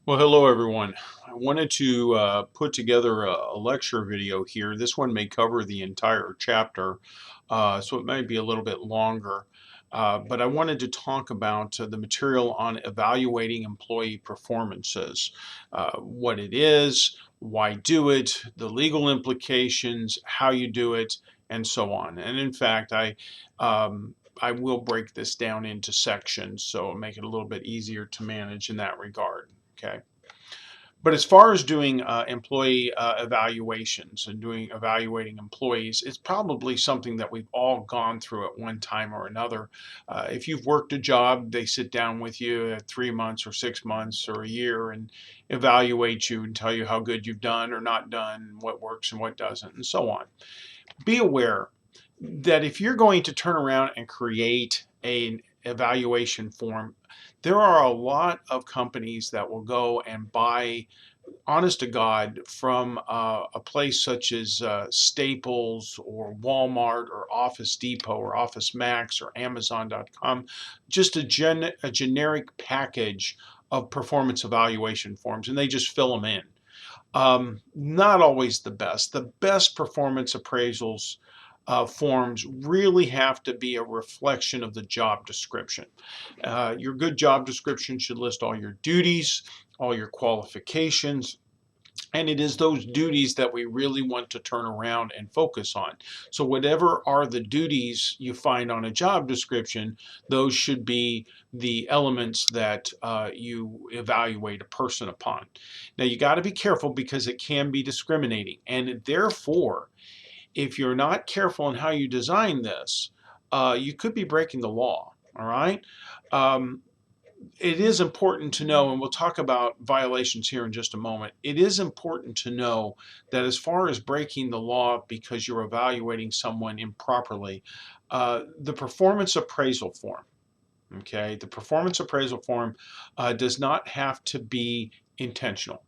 Well, hello everyone. I wanted to put together a lecture video here. This one may cover the entire chapter, so it might be a little bit longer. But I wanted to talk about the material on evaluating employee performances, what it is, why do it, the legal implications, how you do it, and so on. And in fact, I will break this down into sections, so it'll make it a little bit easier to manage in that regard. Okay. But as far as doing employee evaluations and evaluating employees, it's probably something that we've all gone through at one time or another. If you've worked a job, they sit down with you at 3 months or 6 months or a year and evaluate you and tell you how good you've done or not done, what works and what doesn't, and so on. Be aware that if you're going to turn around and create an evaluation form, there are a lot of companies that will go and buy, honest to God, from a place such as Staples or Walmart or Office Depot or Office Max or Amazon.com, just a generic package of performance evaluation forms, and they just fill them in. Not always the best. The best performance appraisals forms really have to be a reflection of the job description. Your good job description should list all your duties, all your qualifications, and it is those duties that we really want to turn around and focus on. So whatever are the duties you find on a job description, those should be the elements that you evaluate a person upon. Now you got to be careful because it can be discriminating, and therefore if you're not careful in how you design this, you could be breaking the law. All right. Um, it is important to know, and we'll talk about violations here in just a moment. It is important to know that as far as breaking the law because you're evaluating someone improperly, the performance appraisal form, okay, the performance appraisal form does not have to be intentional.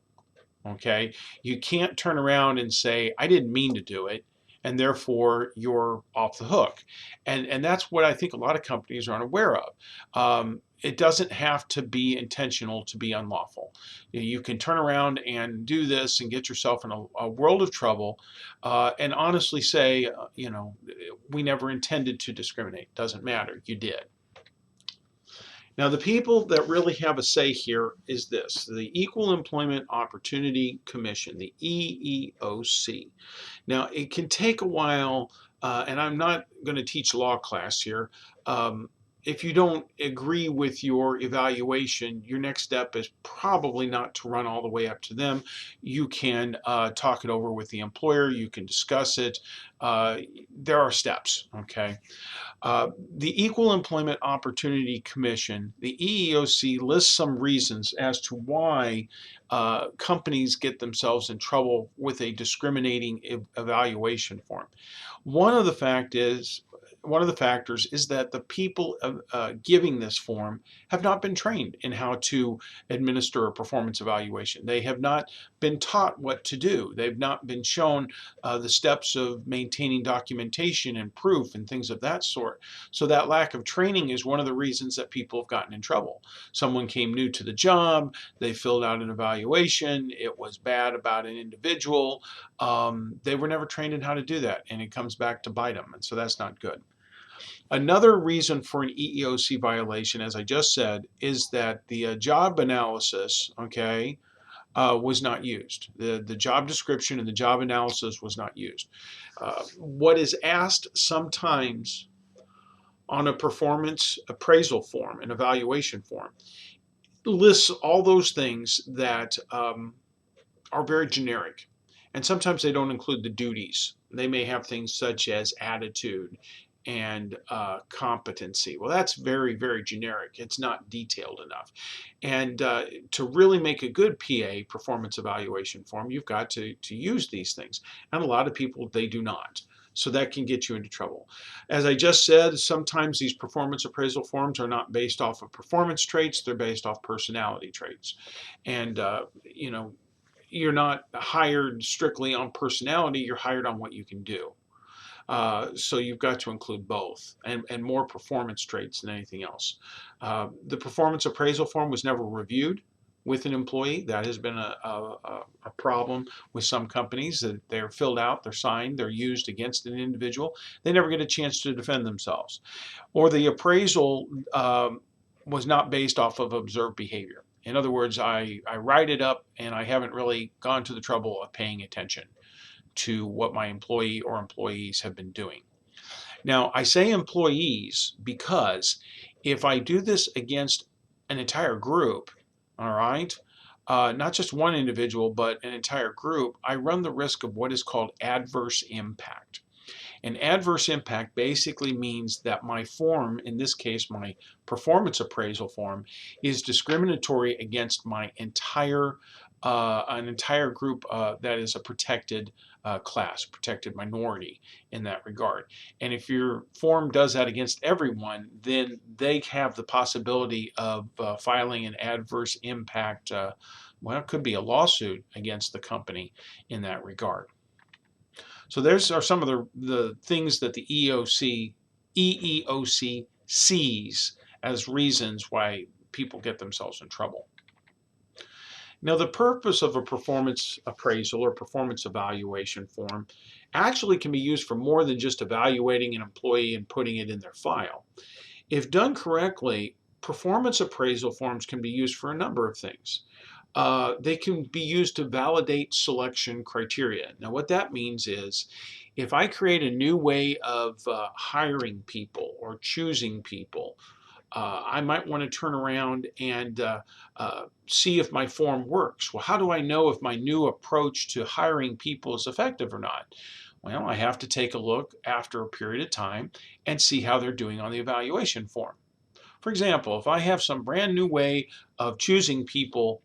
Okay, you can't turn around and say, I didn't mean to do it, and therefore you're off the hook. And that's what I think a lot of companies are unaware of. It doesn't have to be intentional to be unlawful. You can turn around and do this and get yourself in a world of trouble, and honestly say, we never intended to discriminate. Doesn't matter, you did. Now, the people that really have a say here is this, the Equal Employment Opportunity Commission, the EEOC. Now, it can take a while, and I'm not going to teach law class here. If you don't agree with your evaluation, your next step is probably not to run all the way up to them. You can talk it over with the employer. You can discuss it. There are steps, okay? The Equal Employment Opportunity Commission, the EEOC, lists some reasons as to why companies get themselves in trouble with a discriminating evaluation form. One of the fact is one of the factors is that the people giving this form have not been trained in how to administer a performance evaluation. They have not been taught what to do. They've not been shown the steps of maintaining documentation and proof and things of that sort. So that lack of training is one of the reasons that people have gotten in trouble. Someone came new to the job, they filled out an evaluation, it was bad about an individual, they were never trained in how to do that, and it comes back to bite them, and so that's not good. Another reason for an EEOC violation, as I just said, is that the job analysis, okay, was not used. The job description and the job analysis was not used. What is asked sometimes on a performance appraisal form, an evaluation form, lists all those things that are very generic. And sometimes they don't include the duties. They may have things such as attitude and competency. Well, that's very, very generic. It's not detailed enough. And to really make a good PA, performance evaluation form, you've got to use these things. And a lot of people, they do not. So that can get you into trouble. As I just said, sometimes these performance appraisal forms are not based off of performance traits, they're based off personality traits. And, you're not hired strictly on personality, you're hired on what you can do. So you've got to include both and more performance traits than anything else. The performance appraisal form was never reviewed. with an employee. That has been a problem with some companies, that they're filled out, they're signed, they're used against an individual. They never get a chance to defend themselves. Or the appraisal was not based off of observed behavior. In other words, I write it up and I haven't really gone to the trouble of paying attention to what my employee or employees have been doing. Now, I say employees because if I do this against an entire group, all right, not just one individual, but an entire group, I run the risk of what is called adverse impact. An adverse impact basically means that my form, in this case my performance appraisal form, is discriminatory against my entire an entire group that is a protected class, protected minority in that regard. And if your form does that against everyone, then they have the possibility of filing an adverse impact, well, it could be a lawsuit against the company in that regard. So there's are some of the things that the EEOC sees as reasons why people get themselves in trouble. Now, the purpose of a performance appraisal or performance evaluation form actually can be used for more than just evaluating an employee and putting it in their file. If done correctly, performance appraisal forms can be used for a number of things. They can be used to validate selection criteria. Now, what that means is if I create a new way of hiring people or choosing people, I might want to turn around and see if my form works. Well, how do I know if my new approach to hiring people is effective or not? Well, I have to take a look after a period of time and see how they're doing on the evaluation form. For example, if I have some brand new way of choosing people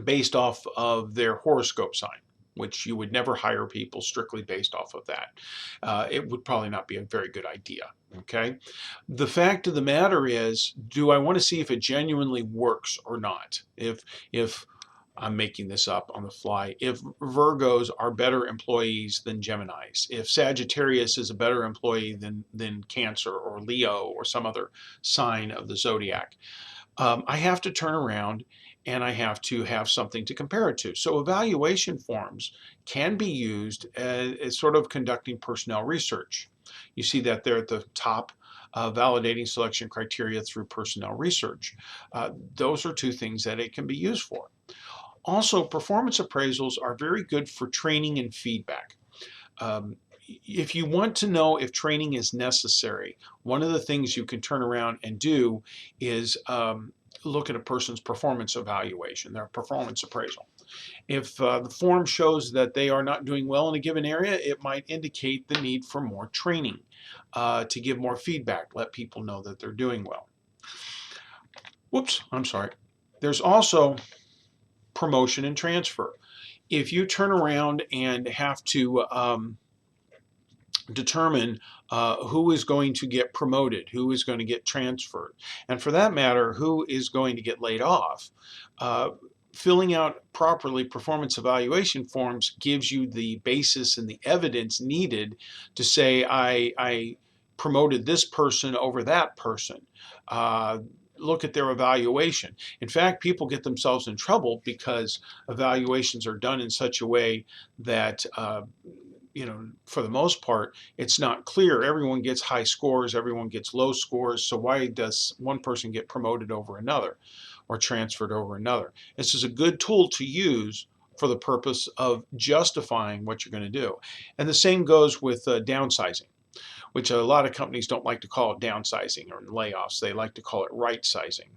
based off of their horoscope sign, which you would never hire people strictly based off of that. It would probably not be a very good idea, okay? The fact of the matter is, do I want to see if it genuinely works or not? If I'm making this up on the fly, if Virgos are better employees than Geminis, if Sagittarius is a better employee than Cancer or Leo or some other sign of the zodiac, I have to turn around and I have to have something to compare it to. So evaluation forms can be used as sort of conducting personnel research. You see that there at the top, validating selection criteria through personnel research. Those are two things that it can be used for. Also, performance appraisals are very good for training and feedback. If you want to know if training is necessary, one of the things you can turn around and do is look at a person's performance evaluation, their performance appraisal. If the form shows that they are not doing well in a given area, it might indicate the need for more training to give more feedback, let people know that they're doing well. Whoops, I'm sorry. There's also promotion and transfer. If you turn around and have to determine who is going to get promoted, who is going to get transferred, and for that matter, who is going to get laid off, filling out properly performance evaluation forms gives you the basis and the evidence needed to say, I promoted this person over that person. Look at their evaluation. In fact, people get themselves in trouble because evaluations are done in such a way that for the most part, it's not clear. Everyone gets high scores, everyone gets low scores, so why does one person get promoted over another or transferred over another? This is a good tool to use for the purpose of justifying what you're going to do. And the same goes with downsizing, which a lot of companies don't like to call it downsizing or layoffs. They like to call it right sizing,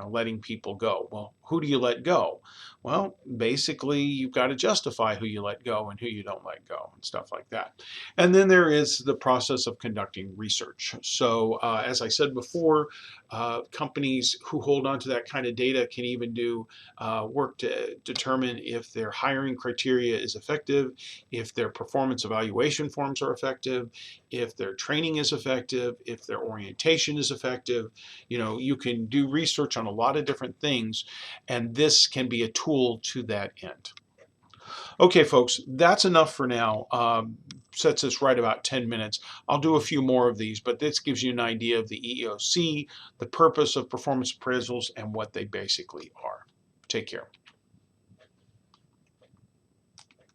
letting people go. Well, who do you let go? Well, basically, you've got to justify who you let go and who you don't let go and stuff like that. And then there is the process of conducting research. So as I said before, companies who hold on to that kind of data can even do work to determine if their hiring criteria is effective, if their performance evaluation forms are effective, if their training is effective, if their orientation is effective. You can do research on a lot of different things, and this can be a tool to that end. Okay, folks, that's enough for now. Sets us right about 10 minutes. I'll do a few more of these, but this gives you an idea of the EEOC, the purpose of performance appraisals, and what they basically are. Take care.